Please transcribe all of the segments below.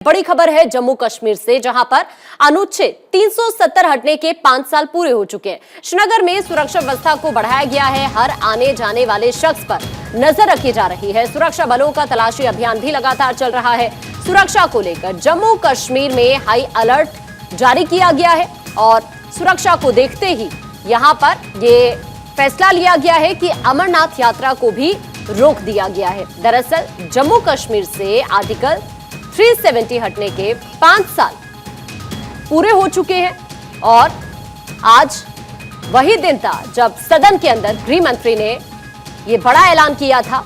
बड़ी खबर है जम्मू कश्मीर से, जहां पर अनुच्छेद 370 हटने के 5 साल पूरे हो चुके हैं। श्रीनगर में सुरक्षा व्यवस्था को बढ़ाया गया है। हर आने जाने वाले शख्स पर नजर रखी जा रही है। सुरक्षा बलों का तलाशी अभियान भी लगातार चल रहा है। सुरक्षा को लेकर जम्मू कश्मीर में हाई अलर्ट जारी किया गया है और सुरक्षा को देखते ही यहां पर ये फैसला लिया गया है कि अमरनाथ यात्रा को भी रोक दिया गया है। दरअसल जम्मू कश्मीर से आर्टिकल 370 हटने के 5 साल पूरे हो चुके हैं और आज वही दिन था जब सदन के अंदर गृह मंत्री ने यह बड़ा ऐलान किया था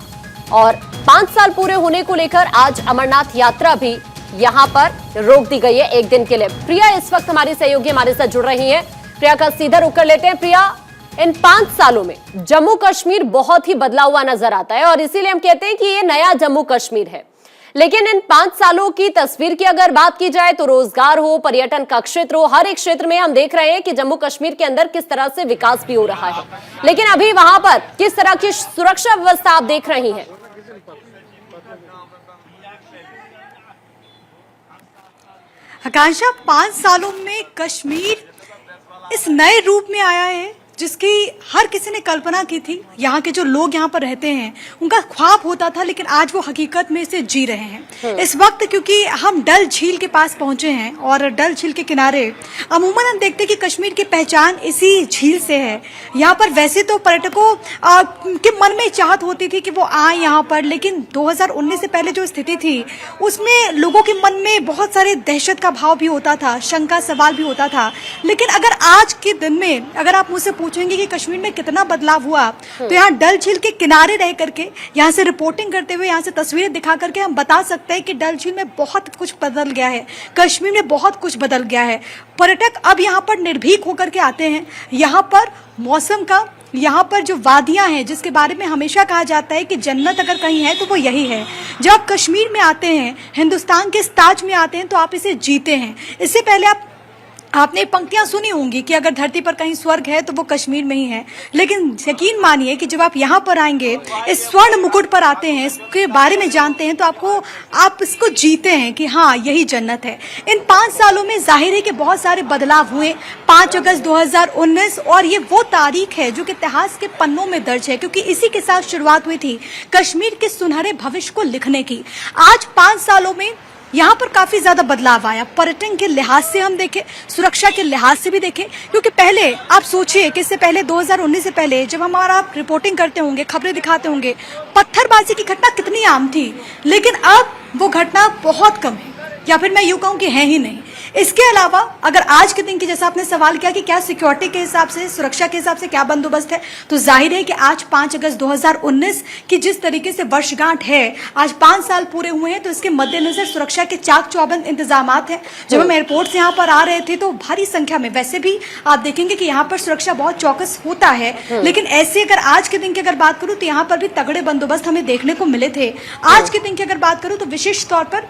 और 5 साल पूरे होने को लेकर आज अमरनाथ यात्रा भी यहां पर रोक दी गई है एक दिन के लिए। प्रिया इस वक्त हमारी सहयोगी हमारे साथ जुड़ रही हैं। प्रिया का सीधा रुख कर लेते हैं। प्रिया, इन 5 सालों में जम्मू कश्मीर बहुत ही बदला हुआ नजर आता है और इसीलिए हम कहते हैं कि ये नया जम्मू कश्मीर है। लेकिन इन 5 सालों की तस्वीर की अगर बात की जाए तो रोजगार हो, पर्यटन का क्षेत्र हो, हर एक क्षेत्र में हम देख रहे हैं कि जम्मू कश्मीर के अंदर किस तरह से विकास भी हो रहा है। लेकिन अभी वहां पर किस तरह की सुरक्षा व्यवस्था आप देख रही हैं? आकांक्षा, 5 सालों में कश्मीर इस नए रूप में आया है जिसकी हर किसी ने कल्पना की थी। यहाँ के जो लोग यहाँ पर रहते हैं उनका ख्वाब होता था, लेकिन आज वो हकीकत में इसे जी रहे हैं इस वक्त। क्योंकि हम डल झील के पास पहुंचे हैं और डल झील के किनारे अमूमन हम देखते हैं कि कश्मीर की पहचान इसी झील से है। यहाँ पर वैसे तो पर्यटकों के मन में चाहत होती थी कि वो आए यहाँ पर, लेकिन 2019 से पहले जो स्थिति थी उसमें लोगों के मन में बहुत सारे दहशत का भाव भी होता था, शंका सवाल भी होता था। लेकिन अगर आज के दिन में अगर आप मुझसे पूछेंगे कि कश्मीर में कितना बदलाव हुआ, तो यहाँ डल झील के किनारे रह करके, यहाँ से रिपोर्टिंग करते हुए, यहाँ से तस्वीरें दिखा करके हम बता सकते हैं कि डल झील में बहुत कुछ बदल गया है। कश्मीर में बहुत कुछ बदल गया है। पर्यटक अब यहाँ पर निर्भीक होकर के आते हैं। यहाँ पर मौसम का, यहाँ पर जो वादियां हैं जिसके बारे में हमेशा कहा जाता है कि जन्नत अगर कहीं है तो वो यही है। जब आप कश्मीर में आते हैं, हिंदुस्तान के इस ताज में आते हैं, तो आप इसे जीते हैं। इससे पहले आपने पंक्तियां सुनी होंगी कि अगर धरती पर कहीं स्वर्ग है तो वो कश्मीर में ही है। लेकिन यकीन मानिए कि जब आप यहाँ पर आएंगे, इस स्वर्ण मुकुट पर आते हैं, इसके बारे में जानते हैं, तो आप इसको जीते हैं कि हाँ यही जन्नत है। इन 5 सालों में जाहिर है कि बहुत सारे बदलाव हुए। 5 अगस्त 2019 और ये वो तारीख है जो कि इतिहास के पन्नों में दर्ज है, क्योंकि इसी के साथ शुरुआत हुई थी कश्मीर के सुनहरे भविष्य को लिखने की। आज 5 सालों में यहाँ पर काफी ज्यादा बदलाव आया। पर्यटन के लिहाज से हम देखें, सुरक्षा के लिहाज से भी देखें, क्योंकि पहले आप सोचिए कि इससे पहले 2019 से पहले जब हमारा आप रिपोर्टिंग करते होंगे, खबरें दिखाते होंगे, पत्थरबाजी की घटना कितनी आम थी। लेकिन अब वो घटना बहुत कम है, या फिर मैं यूं कहूं कि है ही नहीं। इसके अलावा अगर आज के दिन की, जैसा आपने सवाल किया कि क्या सिक्योरिटी के हिसाब से, सुरक्षा के हिसाब से क्या बंदोबस्त है, तो जाहिर है कि आज 5 अगस्त 2019 की जिस तरीके से वर्षगांठ है, आज 5 साल पूरे हुए हैं, तो इसके मद्देनजर सुरक्षा के चाक चौबंद इंतजाम हैं। जब हम एयरपोर्ट से यहाँ पर आ रहे थे तो भारी संख्या में, वैसे भी आप देखेंगे कि यहाँ पर सुरक्षा बहुत चौकस होता है, लेकिन ऐसे अगर आज के दिन की अगर बात करूँ तो यहाँ पर भी तगड़े बंदोबस्त हमें देखने को मिले थे। आज के दिन की अगर बात करूँ तो विशेष तौर पर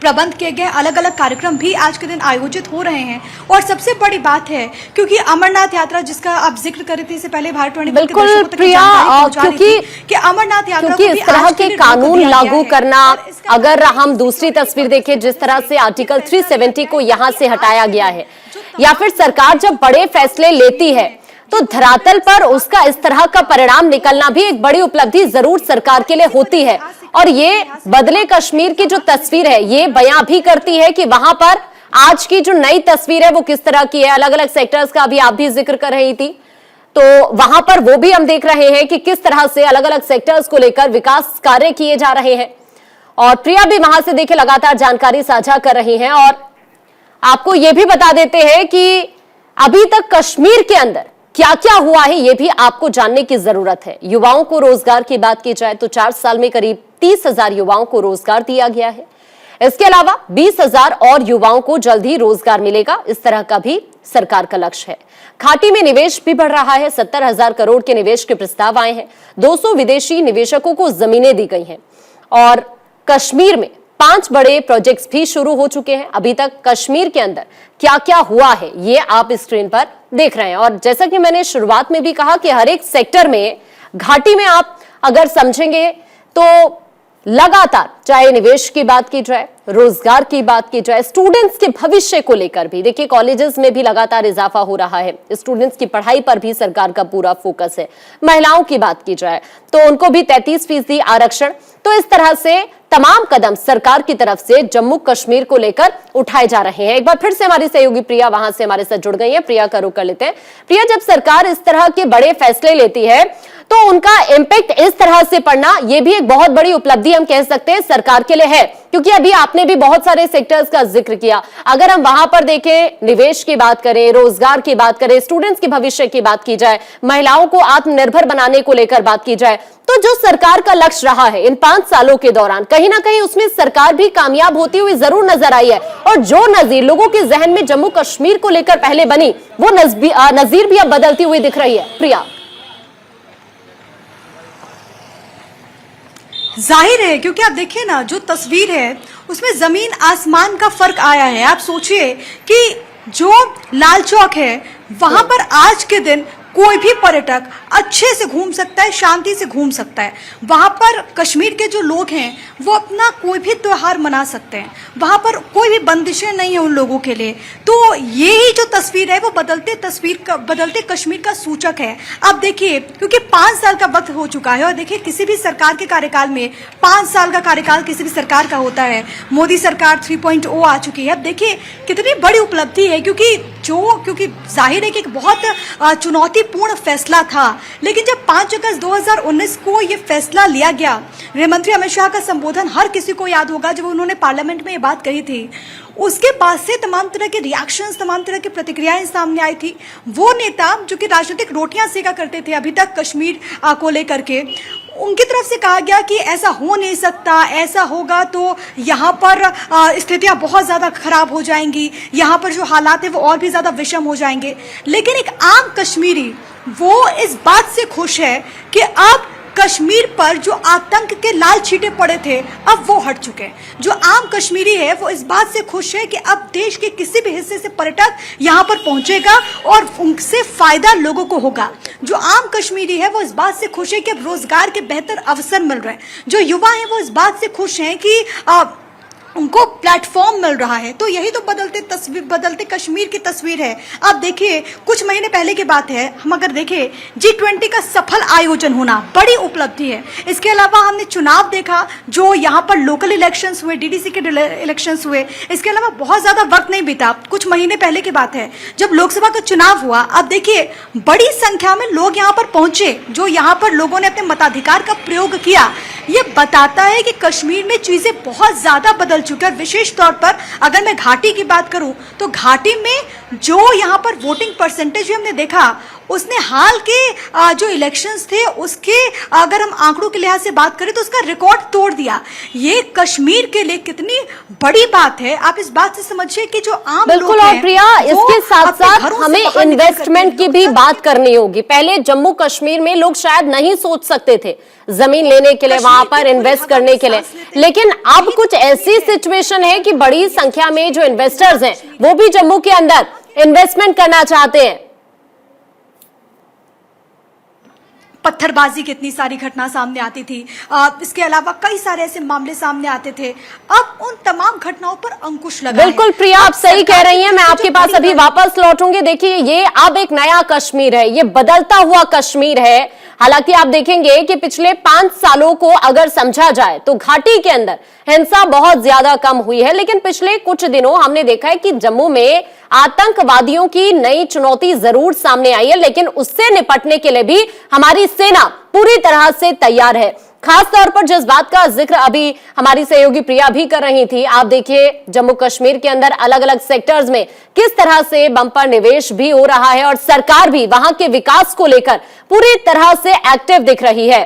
प्रबंध किए गए अलग अलग कार्यक्रम भी आज के दिन आयोजित हो रहे हैं। और सबसे बड़ी बात है, क्योंकि अमरनाथ यात्रा जिसका आप जिक्र कर रही थी, इससे पहले भारत बिल्कुल प्रिया, क्योंकि अमरनाथ यात्रा क्योंकि इस तरह के कानून लागू करना, अगर हम दूसरी तस्वीर देखें जिस तरह से आर्टिकल 370 को यहाँ से हटाया गया है, या फिर सरकार जब बड़े फैसले लेती है तो धरातल पर उसका इस तरह का परिणाम निकलना भी एक बड़ी उपलब्धि जरूर सरकार के लिए होती है। और ये बदले कश्मीर की जो तस्वीर है ये बयां भी करती है कि वहां पर आज की जो नई तस्वीर है वो किस तरह की है। अलग अलग सेक्टर्स का अभी आप भी जिक्र कर रही थी, तो वहां पर वो भी हम देख रहे हैं कि किस तरह से अलग अलग सेक्टर्स को लेकर विकास कार्य किए जा रहे हैं। और प्रिया भी वहां से देखिए लगातार जानकारी साझा कर रही हैं। और आपको ये भी बता देते हैं कि अभी तक कश्मीर के अंदर क्या क्या हुआ है ये भी आपको जानने की जरूरत है। युवाओं को रोजगार की बात की जाए तो 4 साल में करीब 30,000 युवाओं को रोजगार दिया गया है। इसके अलावा 20,000 और युवाओं को जल्द ही रोजगार मिलेगा, इस तरह का भी सरकार का लक्ष्य है। घाटी में निवेश भी बढ़ रहा है। 70,000 करोड़ के निवेश के प्रस्ताव आए हैं। 200 विदेशी निवेशकों को जमीनें दी गई हैं और कश्मीर में 5 बड़े प्रोजेक्ट्स भी शुरू हो चुके हैं। अभी तक कश्मीर के अंदर क्या क्या हुआ है ये आप स्क्रीन पर देख रहे हैं। और जैसा कि मैंने शुरुआत में भी कहा कि हर एक सेक्टर में, घाटी में आप अगर समझेंगे तो लगातार चाहे निवेश की बात की जाए, रोजगार की बात की जाए, स्टूडेंट्स के भविष्य को लेकर भी देखिए कॉलेजेस में भी लगातार इजाफा हो रहा है। स्टूडेंट्स की पढ़ाई पर भी सरकार का पूरा फोकस है। महिलाओं की बात की जाए तो उनको भी 33% आरक्षण। तो इस तरह से तमाम कदम सरकार की तरफ से जम्मू कश्मीर को लेकर उठाए जा रहे हैं। एक बार फिर से हमारी सहयोगी प्रिया वहां से हमारे साथ जुड़ गई है। प्रिया का रुख कर लेते हैं। प्रिया, जब सरकार इस तरह के बड़े फैसले लेती है तो उनका इंपैक्ट इस तरह से पड़ना यह भी एक बहुत बड़ी उपलब्धि हम कह सकते हैं सरकार के लिए है, क्योंकि अभी आपने भी बहुत सारे सेक्टर्स का जिक्र किया। अगर हम वहां पर देखें, निवेश की बात करें, रोजगार की बात करें, स्टूडेंट्स के भविष्य की बात की जाए, महिलाओं को आत्मनिर्भर बनाने को लेकर बात की जाए, तो जो सरकार का लक्ष्य रहा है इन 5 सालों के दौरान, कहीं ना कहीं उसमें सरकार भी कामयाब होती हुई जरूर नजर आई है। और जो नजीर लोगों के जहन में जम्मू कश्मीर को लेकर पहले बनी, वो नजीर भी अब बदलती हुई दिख रही है। प्रिया, जाहिर है, क्योंकि आप देखिए ना, जो तस्वीर है उसमें जमीन आसमान का फर्क आया है। आप सोचिए कि जो लाल चौक है वहां पर आज के दिन कोई भी पर्यटक अच्छे से घूम सकता है, शांति से घूम सकता है। वहां पर कश्मीर के जो लोग हैं वो अपना कोई भी त्योहार मना सकते हैं। वहां पर कोई भी बंदिशें नहीं है उन लोगों के लिए। तो यही जो तस्वीर है वो बदलते कश्मीर का सूचक है। आप देखिए, क्योंकि 5 साल का वक्त हो चुका है और देखिए किसी भी सरकार के कार्यकाल में 5 साल का कार्यकाल किसी भी सरकार का होता है। मोदी सरकार 3.0 आ चुकी है। अब देखिए कितनी बड़ी उपलब्धि है, क्योंकि जाहिर है कि एक बहुत चुनौतीपूर्ण फैसला था, लेकिन जब 5 अगस्त 2019 को ये फैसला लिया गया, गृह मंत्री अमित शाह का संबोधन हर किसी को याद होगा जब उन्होंने पार्लियामेंट में ये बात कही थी। उसके बाद से तमाम तरह के रिएक्शंस, तमाम तरह की प्रतिक्रियाएं सामने आई थी। वो नेता जो कि राजनीतिक रोटियां सेका करते थे अभी तक कश्मीर को लेकर के, उनकी तरफ से कहा गया कि ऐसा हो नहीं सकता, ऐसा होगा तो यहाँ पर स्थितियाँ बहुत ज़्यादा खराब हो जाएंगी, यहाँ पर जो हालात है वो और भी ज़्यादा विषम हो जाएंगे। लेकिन एक आम कश्मीरी वो इस बात से खुश है कि अब कश्मीर पर जो आतंक के लाल छींटे पड़े थे अब वो हट चुके हैं। जो आम कश्मीरी है वो इस बात से खुश है कि अब देश के किसी भी हिस्से से पर्यटक यहाँ पर पहुंचेगा और उनसे फायदा लोगों को होगा। जो आम कश्मीरी है वो इस बात से खुश है कि अब रोजगार के बेहतर अवसर मिल रहे हैं। जो युवा है वो इस बात से खुश हैं कि उनको प्लेटफॉर्म मिल रहा है। तो यही तो बदलते कश्मीर की तस्वीर है। आप देखिए, कुछ महीने पहले की बात है, हम अगर देखें G20 का सफल आयोजन होना बड़ी उपलब्धि है। इसके अलावा हमने चुनाव देखा, जो यहाँ पर लोकल इलेक्शंस हुए, DDC के इलेक्शंस हुए। इसके अलावा बहुत ज्यादा वक्त नहीं बीता, कुछ महीने पहले की बात है जब लोकसभा का चुनाव हुआ। अब देखिए बड़ी संख्या में लोग यहाँ पर पहुंचे, जो यहाँ पर लोगों ने अपने मताधिकार का प्रयोग किया। ये बताता है कि कश्मीर में चीजें बहुत ज्यादा बदल चुकी है। और विशेष तौर पर अगर मैं घाटी की बात करूं तो घाटी में जो यहाँ पर वोटिंग परसेंटेज भी हमने देखा, उसने हाल के जो इलेक्शंस थे उसके अगर हम आंकड़ों के लिहाज से बात करें तो उसका रिकॉर्ड तोड़ दिया। ये कश्मीर के लिए कितनी बड़ी बात है, आप इस बात से समझिए कि जो आम बिल्कुल। लोग और हैं, प्रिया, इसके साथ साथ हमें इन्वेस्टमेंट की भी बात करनी होगी। पहले जम्मू कश्मीर में लोग शायद नहीं सोच सकते थे जमीन लेने के लिए, वहां पर इन्वेस्ट करने के लिए, लेकिन अब कुछ ऐसी सिचुएशन है कि बड़ी संख्या में जो इन्वेस्टर्स हैं वो भी जम्मू के अंदर इन्वेस्टमेंट करना चाहते हैं। पत्थरबाजी की इतनी सारी घटना सामने आती थी, इसके अलावा कई सारे ऐसे मामले सामने आते थे। अब उन तमाम घटनाओं पर अंकुश लगा। बिल्कुल प्रिया, आप सही कह रही हैं। मैं आपके पास अभी वापस लौटूंगी। देखिए, ये अब एक नया कश्मीर है, ये बदलता हुआ कश्मीर है। हालांकि आप देखेंगे कि पिछले 5 सालों को अगर समझा जाए तो घाटी के अंदर हिंसा बहुत ज्यादा कम हुई है, लेकिन पिछले कुछ दिनों हमने देखा है कि जम्मू में आतंकवादियों की नई चुनौती जरूर सामने आई है, लेकिन उससे निपटने के लिए भी हमारी सेना पूरी तरह से तैयार है। खास तौर पर जिस बात का जिक्र अभी हमारी सहयोगी प्रिया भी कर रही थी, आप देखिए जम्मू कश्मीर के अंदर अलग अलग सेक्टर्स में किस तरह से बंपर निवेश भी हो रहा है और सरकार भी वहां के विकास को लेकर पूरी तरह से एक्टिव दिख रही है।